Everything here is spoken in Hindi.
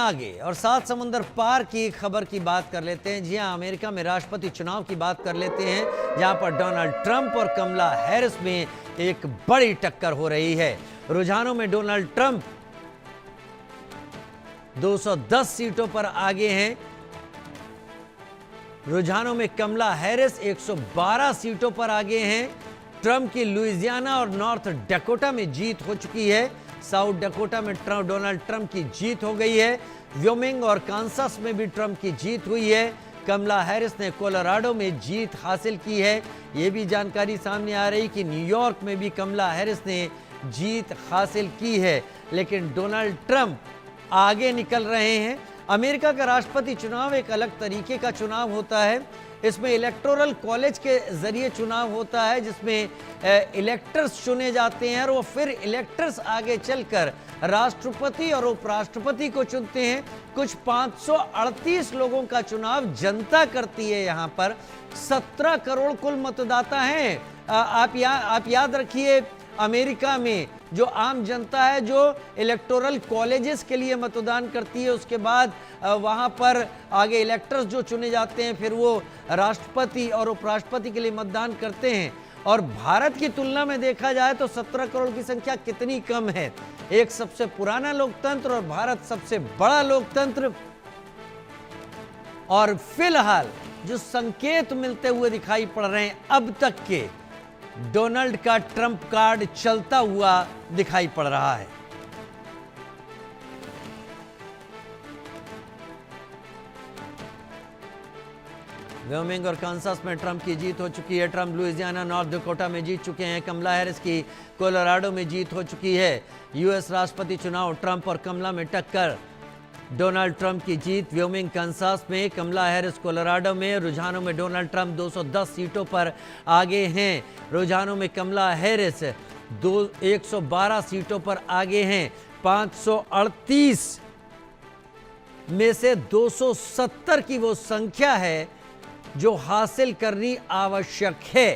आगे और सात समुंदर पार की खबर की बात कर लेते हैं। जी हां, अमेरिका में राष्ट्रपति चुनाव की बात कर लेते हैं, जहां पर डोनाल्ड ट्रंप और कमला हैरिस में एक बड़ी टक्कर हो रही है। रुझानों में डोनाल्ड ट्रंप 210 सीटों पर आगे हैं। रुझानों में कमला हैरिस 112 सीटों पर आगे हैं। ट्रंप की लुइजियाना और नॉर्थ डकोटा में जीत हो चुकी है। साउथ डकोटा में डोनाल्ड ट्रंप की जीत हो गई है। व्योमिंग और कांसास में भी ट्रंप की जीत हुई है। कमला हैरिस ने कोलोराडो में जीत हासिल की है। यह भी जानकारी सामने आ रही कि न्यूयॉर्क में भी कमला हैरिस ने जीत हासिल की है, लेकिन डोनाल्ड ट्रंप आगे निकल रहे हैं। अमेरिका का राष्ट्रपति चुनाव एक अलग तरीके का चुनाव होता है। इसमें इलेक्टोरल कॉलेज के जरिए चुनाव होता है, जिसमें इलेक्टर्स चुने जाते हैं और वो फिर इलेक्टर्स आगे चलकर राष्ट्रपति और उपराष्ट्रपति को चुनते हैं। कुछ 538 लोगों का चुनाव जनता करती है। यहाँ पर 17 करोड़ कुल मतदाता हैं। आप याद रखिए, अमेरिका में जो आम जनता है जो इलेक्टोरल कॉलेजेस के लिए मतदान करती है, उसके बाद वहां पर आगे इलेक्टर्स जो चुने जाते हैं, फिर वो राष्ट्रपति और उपराष्ट्रपति के लिए मतदान करते हैं। और भारत की तुलना में देखा जाए तो 17 करोड़ की संख्या कितनी कम है। एक सबसे पुराना लोकतंत्र और भारत सबसे बड़ा लोकतंत्र। और फिलहाल जो संकेत मिलते हुए दिखाई पड़ रहे हैं अब तक के, डोनाल्ड का ट्रंप कार्ड चलता हुआ दिखाई पड़ रहा है। व्योमिंग और कांसास में ट्रंप की जीत हो चुकी है। ट्रंप लुइजियाना, नॉर्थ डकोटा में जीत चुके हैं। कमला हैरिस की कोलोराडो में जीत हो चुकी है। यूएस राष्ट्रपति चुनाव ट्रंप और कमला में टक्कर, डोनाल्ड ट्रंप की जीत व्योमिंग कांसास में, कमला हैरिस कोलोराडो में। रुझानों में डोनाल्ड ट्रंप 210 सीटों पर आगे हैं। रुझानों में कमला हैरिस 112 सीटों पर आगे हैं। 538 में से 270 की वो संख्या है जो हासिल करनी आवश्यक है।